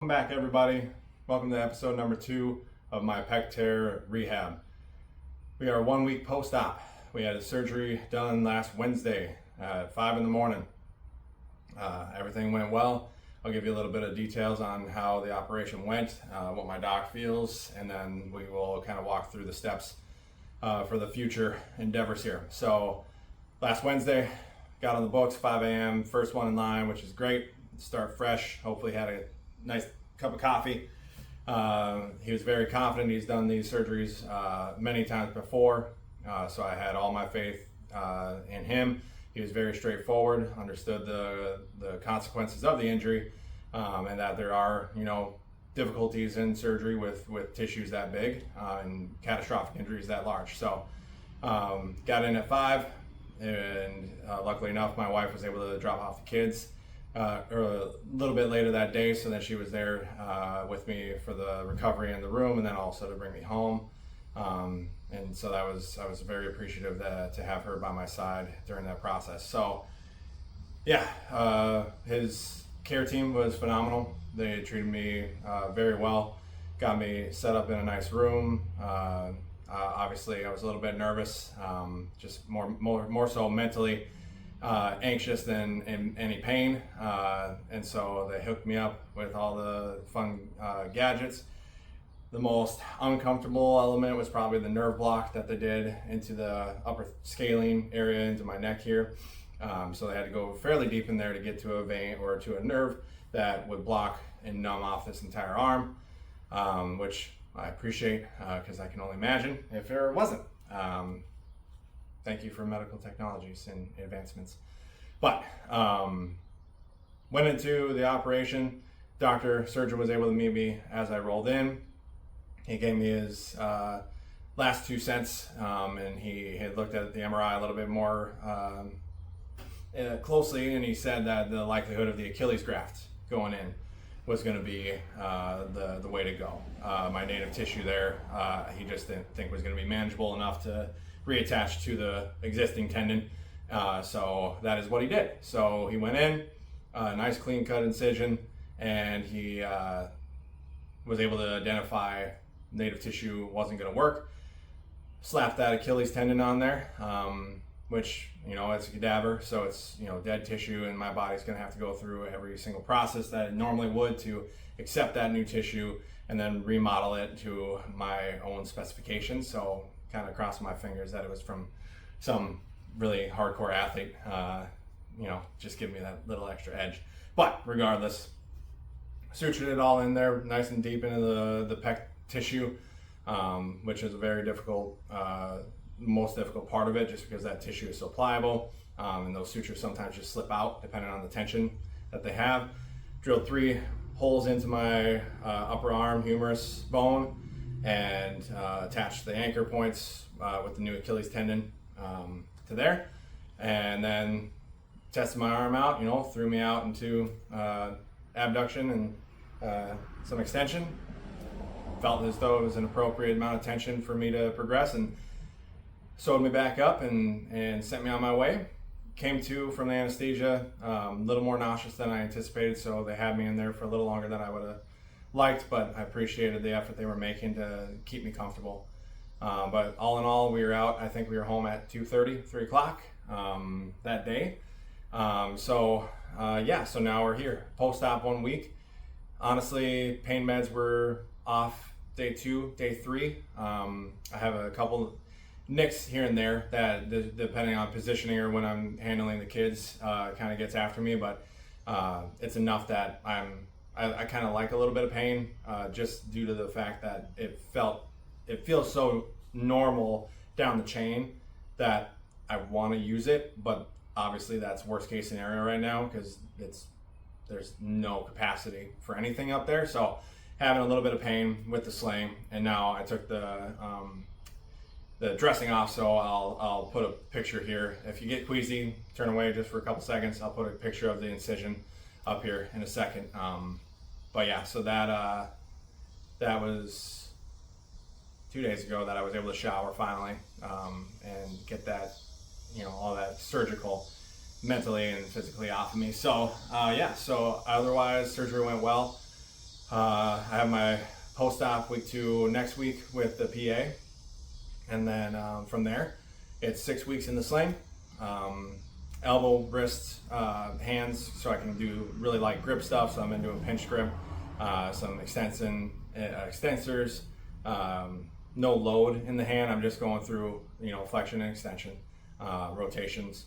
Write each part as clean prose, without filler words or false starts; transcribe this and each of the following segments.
Welcome back, everybody. Welcome to episode number 2 of my Pec Rehab. We are 1 week post-op. We had a surgery done last Wednesday at 5 in the morning. Everything went well. I'll give you a little bit of details on how the operation went, what my doc feels, and then we will kind of walk through the steps for the future endeavors here. So last Wednesday, got on the books, 5 a.m., first one in line, which is great. Start fresh. Hopefully had a nice cup of coffee. He was very confident. He's done these surgeries many times before, so I had all my faith in him. He was very straightforward, understood the consequences of the injury, and that there are, difficulties in surgery with tissues that big and catastrophic injuries that large. So got in at 5, and luckily enough, my wife was able to drop off the kids or a little bit later that day, so that she was there with me for the recovery in the room, and then also to bring me home. And so I was very appreciative to have her by my side during that process. So yeah, his care team was phenomenal. They treated me very well, got me set up in a nice room. Obviously I was a little bit nervous, just more so mentally anxious than in any pain, and so they hooked me up with all the fun gadgets. The most uncomfortable element was probably the nerve block that they did into the upper scalene area into my neck here. So they had to go fairly deep in there to get to a vein or to a nerve that would block and numb off this entire arm, which I appreciate because I can only imagine if there wasn't. Thank you for medical technologies and advancements. But went into the operation. Surgeon was able to meet me as I rolled in. He gave me his last 2 cents, and he had looked at the MRI a little bit more closely, and he said that the likelihood of the Achilles graft going in was going to be the way to go. My native tissue there, he just didn't think was going to be manageable enough to reattach to the existing tendon. So that is what he did. So he went in, nice clean cut incision, and he was able to identify native tissue wasn't going to work. Slapped that Achilles tendon on there, which, it's a cadaver, so it's, dead tissue, and my body's going to have to go through every single process that it normally would to accept that new tissue and then remodel it to my own specifications. So kind of crossing my fingers that it was from some really hardcore athlete, just give me that little extra edge. But regardless, sutured it all in there nice and deep into the pec tissue, which is a very difficult, most difficult part of it, just because that tissue is so pliable, and those sutures sometimes just slip out depending on the tension that they have. Drilled 3 holes into my upper arm humerus bone, and attached the anchor points with the new Achilles tendon to there, and then tested my arm out, threw me out into abduction and some extension. Felt as though it was an appropriate amount of tension for me to progress, and sewed me back up and sent me on my way. Came to from the anesthesia, a little more nauseous than I anticipated, so they had me in there for a little longer than I would have liked, but I appreciated the effort they were making to keep me comfortable. But all in all, we were out. I think we were home at 2:30, 3 o'clock that day. So now we're here, post-op 1 week. Honestly, pain meds were off day 2, day 3. I have a couple nicks here and there that, depending on positioning or when I'm handling the kids, kind of gets after me, but it's enough that I kind of like a little bit of pain, just due to the fact that it feels so normal down the chain that I want to use it, but obviously that's worst case scenario right now because there's no capacity for anything up there. So having a little bit of pain with the sling, and now I took the dressing off, so I'll put a picture here. If you get queasy, turn away just for a couple seconds. I'll put a picture of the incision up here in a second. But yeah, so that was 2 days ago that I was able to shower finally, and get that, all that surgical mentally and physically off of me. So so otherwise surgery went well. I have my post-op week 2 next week with the PA, and then from there, it's 6 weeks in the sling, elbow, wrists, hands, so I can do really light grip stuff. So I'm into a pinch grip, some extensors, no load in the hand. I'm just going through, flexion and extension, rotations,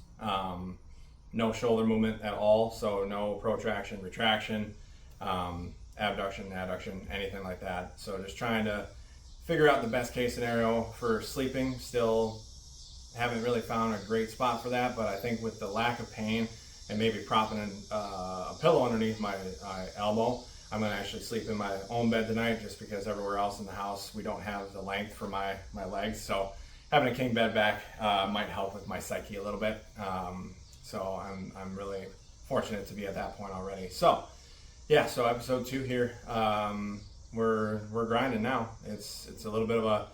no shoulder movement at all. So no protraction, retraction, abduction, adduction, anything like that. So just trying to figure out the best case scenario for sleeping. Still haven't really found a great spot for that, but I think with the lack of pain and maybe propping a pillow underneath my elbow, I'm gonna actually sleep in my own bed tonight, just because everywhere else in the house we don't have the length for my legs. So having a king bed back might help with my psyche a little bit. So I'm really fortunate to be at that point already. So yeah, so episode 2 here. We're grinding now. It's a little bit of a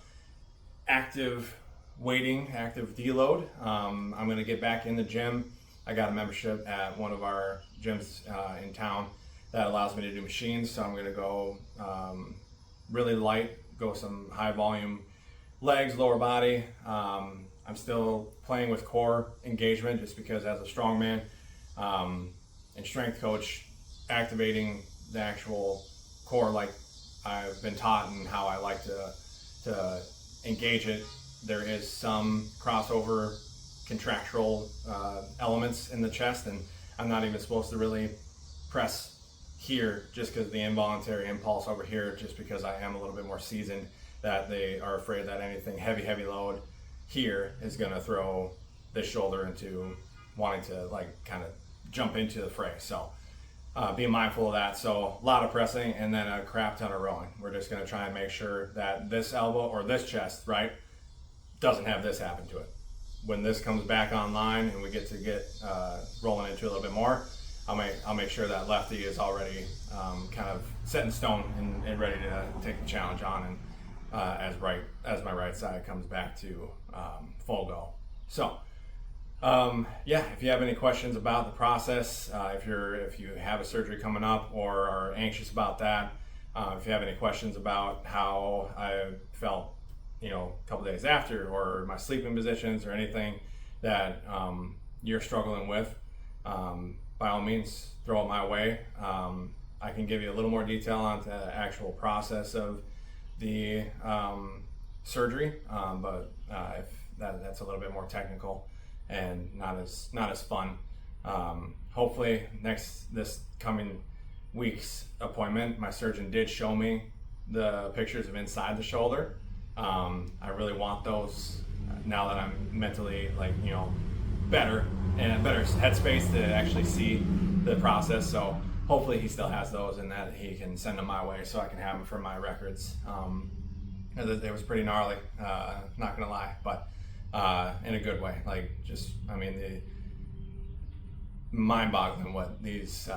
active deload. I'm gonna get back in the gym. I got a membership at one of our gyms in town that allows me to do machines. So I'm gonna go really light, go some high volume legs, lower body. I'm still playing with core engagement, just because as a strongman and strength coach, activating the actual core like I've been taught and how I like to engage it. There is some crossover contractual elements in the chest, and I'm not even supposed to really press here, just because the involuntary impulse over here, just because I am a little bit more seasoned, that they are afraid that anything heavy load here is going to throw this shoulder into wanting to kind of jump into the fray. So being mindful of that. So a lot of pressing and then a crap ton of rowing. We're just going to try and make sure that this elbow or this chest, right, doesn't have this happen to it. When this comes back online and we get rolling into a little bit more, I'll make sure that lefty is already kind of set in stone and ready to take the challenge on, and as my right side comes back to full go. So yeah, if you have any questions about the process, if you have a surgery coming up or are anxious about that, if you have any questions about how I felt, a couple days after, or my sleeping positions, or anything that you're struggling with, by all means, throw it my way. I can give you a little more detail on the actual process of the surgery, but if that's a little bit more technical and not as fun. Hopefully this coming week's appointment, my surgeon did show me the pictures of inside the shoulder. I really want those now that I'm mentally better and in a better headspace to actually see the process. So hopefully he still has those, and that he can send them my way so I can have them for my records. It was pretty gnarly, not gonna lie, but in a good way. The mind-boggling what these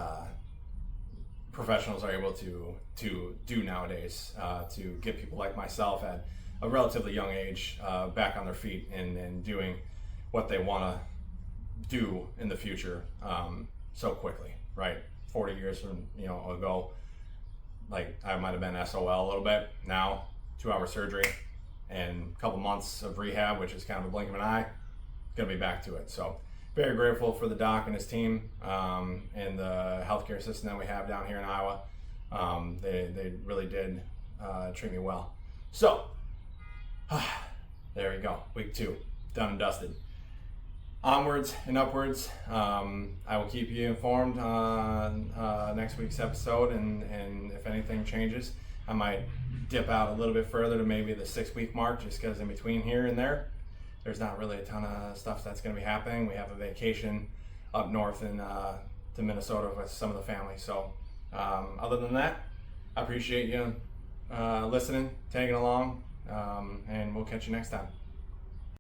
professionals are able to do nowadays, to get people like myself at a relatively young age back on their feet and doing what they want to do in the future so quickly, right? 40 years from ago, I might have been SOL a little bit. Now 2-hour surgery and a couple months of rehab, which is kind of a blink of an eye, gonna be back to it. So very grateful for the doc and his team, and the healthcare system that we have down here in Iowa. They really did treat me well. So there we go, week 2 done and dusted. Onwards and upwards. I will keep you informed on next week's episode, and if anything changes, I might dip out a little bit further to maybe the 6-week mark, just because in between here and there's not really a ton of stuff that's going to be happening. We have a vacation up north to Minnesota with some of the family. So other than that, I appreciate you listening, tagging along, and we'll catch you next time.